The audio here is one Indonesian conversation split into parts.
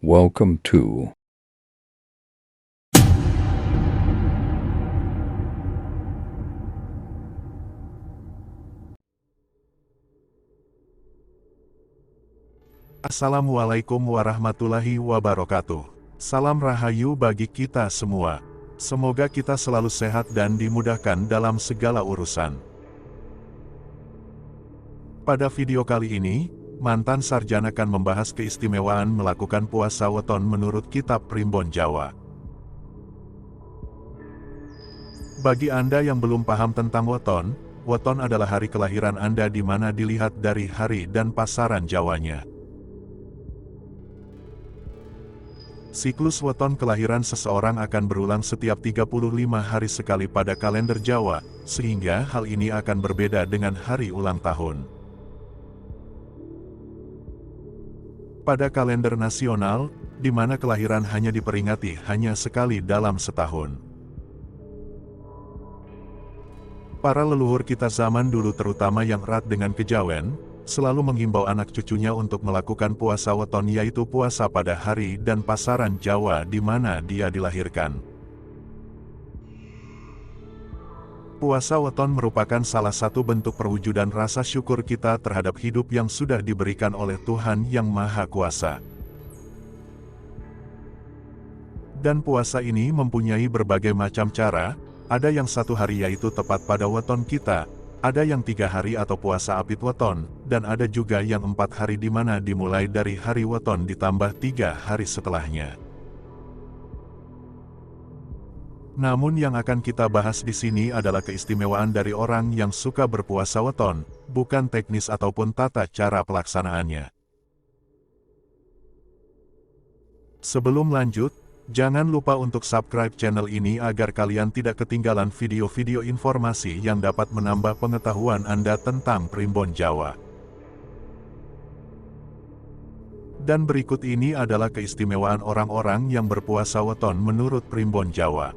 Welcome to Assalamualaikum warahmatullahi wabarakatuh. Salam rahayu bagi kita semua. Semoga kita selalu sehat dan dimudahkan dalam segala urusan. Pada video kali ini, mantan sarjana akan membahas keistimewaan melakukan puasa weton menurut kitab Primbon Jawa. Bagi Anda yang belum paham tentang weton adalah hari kelahiran Anda di mana dilihat dari hari dan pasaran Jawanya. Siklus weton kelahiran seseorang akan berulang setiap 35 hari sekali pada kalender Jawa, sehingga hal ini akan berbeda dengan hari ulang tahun. Pada kalender nasional, di mana kelahiran hanya diperingati hanya sekali dalam setahun. Para leluhur kita zaman dulu terutama yang erat dengan kejawen, selalu menghimbau anak cucunya untuk melakukan puasa weton yaitu puasa pada hari dan pasaran Jawa di mana dia dilahirkan. Puasa weton merupakan salah satu bentuk perwujudan rasa syukur kita terhadap hidup yang sudah diberikan oleh Tuhan Yang Maha Kuasa. Dan puasa ini mempunyai berbagai macam cara, ada yang 1 hari yaitu tepat pada weton kita, ada yang 3 hari atau puasa apit weton, dan ada juga yang 4 hari di mana dimulai dari hari weton ditambah 3 hari setelahnya. Namun yang akan kita bahas di sini adalah keistimewaan dari orang yang suka berpuasa weton, bukan teknis ataupun tata cara pelaksanaannya. Sebelum lanjut, jangan lupa untuk subscribe channel ini agar kalian tidak ketinggalan video-video informasi yang dapat menambah pengetahuan Anda tentang Primbon Jawa. Dan berikut ini adalah keistimewaan orang-orang yang berpuasa weton menurut Primbon Jawa.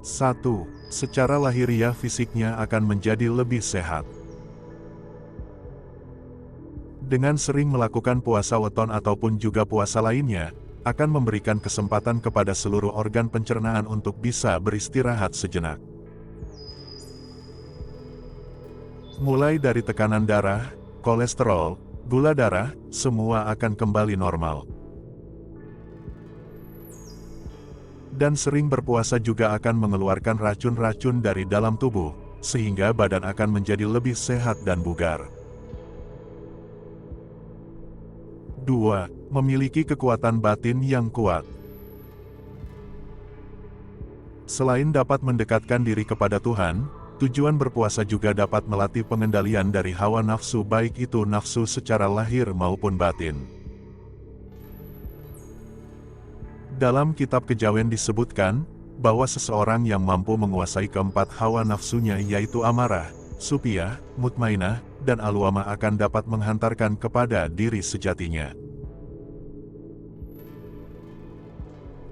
1. Secara lahiriah fisiknya akan menjadi lebih sehat. Dengan sering melakukan puasa weton ataupun juga puasa lainnya, akan memberikan kesempatan kepada seluruh organ pencernaan untuk bisa beristirahat sejenak. Mulai dari tekanan darah, kolesterol, gula darah, semua akan kembali normal. Dan sering berpuasa juga akan mengeluarkan racun-racun dari dalam tubuh, sehingga badan akan menjadi lebih sehat dan bugar. 2. Memiliki kekuatan batin yang kuat. Selain dapat mendekatkan diri kepada Tuhan, tujuan berpuasa juga dapat melatih pengendalian dari hawa nafsu baik itu nafsu secara lahir maupun batin. Dalam kitab kejawen disebutkan, bahwa seseorang yang mampu menguasai keempat hawa nafsunya yaitu amarah, supiyah, mutmainah, dan alwamah akan dapat menghantarkan kepada diri sejatinya.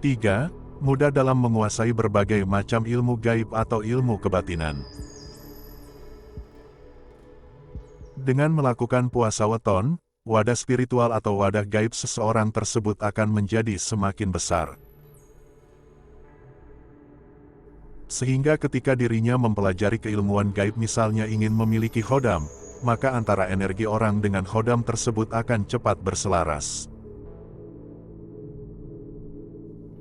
3. Mudah dalam menguasai berbagai macam ilmu gaib atau ilmu kebatinan. Dengan melakukan puasa weton, wadah spiritual atau wadah gaib seseorang tersebut akan menjadi semakin besar. Sehingga ketika dirinya mempelajari keilmuan gaib misalnya ingin memiliki khodam, maka antara energi orang dengan khodam tersebut akan cepat berselaras.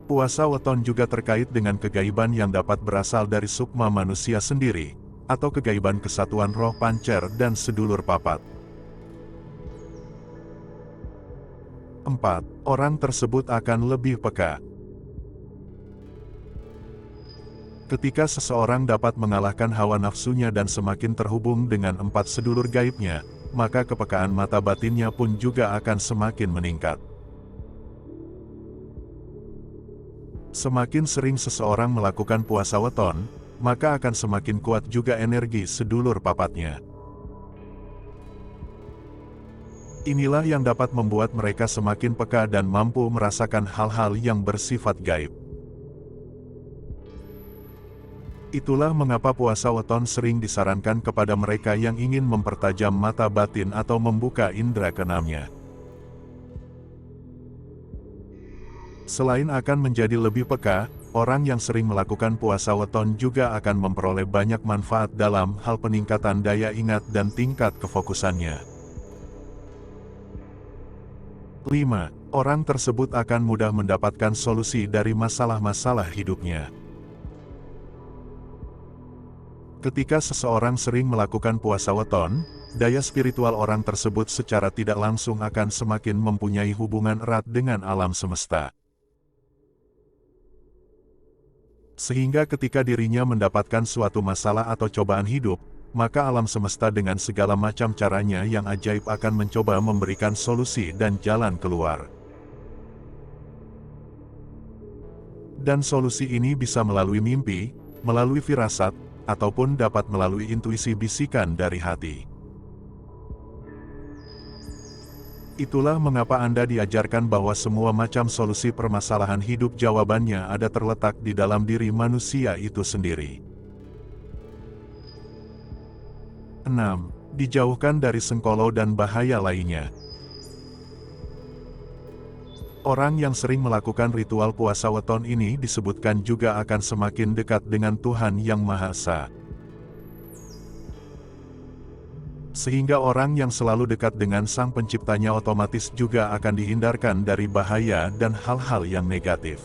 Puasa weton juga terkait dengan kegaiban yang dapat berasal dari sukma manusia sendiri, atau kegaiban kesatuan roh pancer dan sedulur papat. 4. Orang tersebut akan lebih peka. Ketika seseorang dapat mengalahkan hawa nafsunya dan semakin terhubung dengan 4 sedulur gaibnya, maka kepekaan mata batinnya pun juga akan semakin meningkat. Semakin sering seseorang melakukan puasa weton, maka akan semakin kuat juga energi sedulur papatnya. Inilah yang dapat membuat mereka semakin peka dan mampu merasakan hal-hal yang bersifat gaib. Itulah mengapa puasa weton sering disarankan kepada mereka yang ingin mempertajam mata batin atau membuka indera keenamnya. Selain akan menjadi lebih peka, orang yang sering melakukan puasa weton juga akan memperoleh banyak manfaat dalam hal peningkatan daya ingat dan tingkat kefokusannya. 5. Orang tersebut akan mudah mendapatkan solusi dari masalah-masalah hidupnya. Ketika seseorang sering melakukan puasa weton, daya spiritual orang tersebut secara tidak langsung akan semakin mempunyai hubungan erat dengan alam semesta. Sehingga ketika dirinya mendapatkan suatu masalah atau cobaan hidup, maka alam semesta dengan segala macam caranya yang ajaib akan mencoba memberikan solusi dan jalan keluar. Dan solusi ini bisa melalui mimpi, melalui firasat, ataupun dapat melalui intuisi bisikan dari hati. Itulah mengapa Anda diajarkan bahwa semua macam solusi permasalahan hidup jawabannya ada terletak di dalam diri manusia itu sendiri. 6. Dijauhkan dari sengkolo dan bahaya lainnya. Orang yang sering melakukan ritual puasa weton ini disebutkan juga akan semakin dekat dengan Tuhan Yang Maha Esa. Sehingga orang yang selalu dekat dengan Sang Penciptanya otomatis juga akan dihindarkan dari bahaya dan hal-hal yang negatif.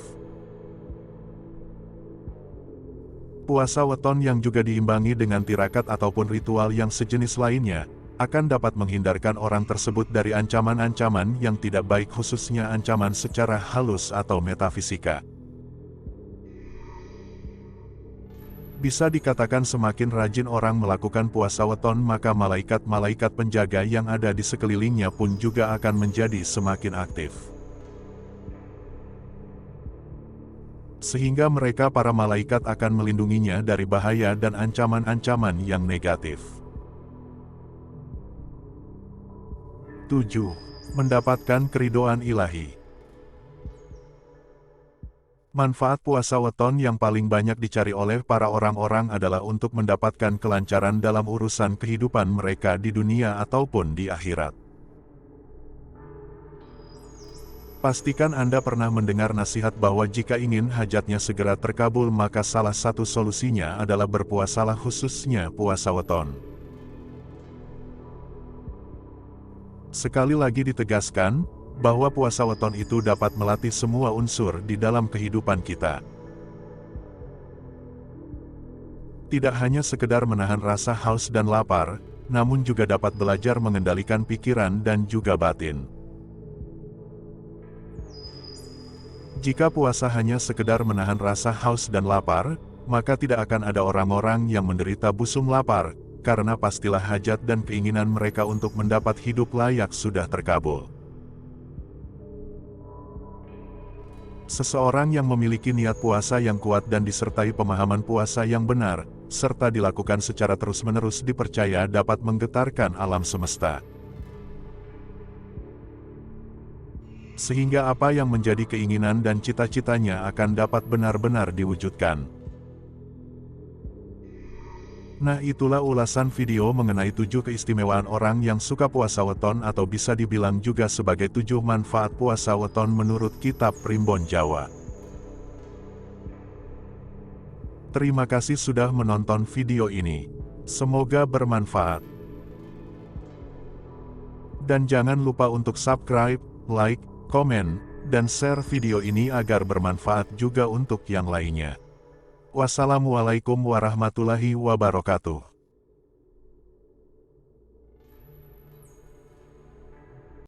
Puasa weton yang juga diimbangi dengan tirakat ataupun ritual yang sejenis lainnya, akan dapat menghindarkan orang tersebut dari ancaman-ancaman yang tidak baik, khususnya ancaman secara halus atau metafisika. Bisa dikatakan semakin rajin orang melakukan puasa weton, maka malaikat-malaikat penjaga yang ada di sekelilingnya pun juga akan menjadi semakin aktif. Sehingga mereka para malaikat akan melindunginya dari bahaya dan ancaman-ancaman yang negatif. 7. Mendapatkan keridhaan ilahi. Manfaat puasa weton yang paling banyak dicari oleh para orang-orang adalah untuk mendapatkan kelancaran dalam urusan kehidupan mereka di dunia ataupun di akhirat. Pastikan Anda pernah mendengar nasihat bahwa jika ingin hajatnya segera terkabul, maka salah satu solusinya adalah berpuasalah, khususnya puasa weton. Sekali lagi ditegaskan, bahwa puasa weton itu dapat melatih semua unsur di dalam kehidupan kita. Tidak hanya sekedar menahan rasa haus dan lapar, namun juga dapat belajar mengendalikan pikiran dan juga batin. Jika puasa hanya sekedar menahan rasa haus dan lapar, maka tidak akan ada orang-orang yang menderita busung lapar, karena pastilah hajat dan keinginan mereka untuk mendapat hidup layak sudah terkabul. Seseorang yang memiliki niat puasa yang kuat dan disertai pemahaman puasa yang benar, serta dilakukan secara terus-menerus, dipercaya dapat menggetarkan alam semesta. Sehingga apa yang menjadi keinginan dan cita-citanya akan dapat benar-benar diwujudkan. Nah, itulah ulasan video mengenai 7 keistimewaan orang yang suka puasa weton, atau bisa dibilang juga sebagai 7 manfaat puasa weton menurut kitab Primbon Jawa. Terima kasih sudah menonton video ini. Semoga bermanfaat. Dan jangan lupa untuk subscribe, like, komen, dan share video ini agar bermanfaat juga untuk yang lainnya. Wassalamualaikum warahmatullahi wabarakatuh.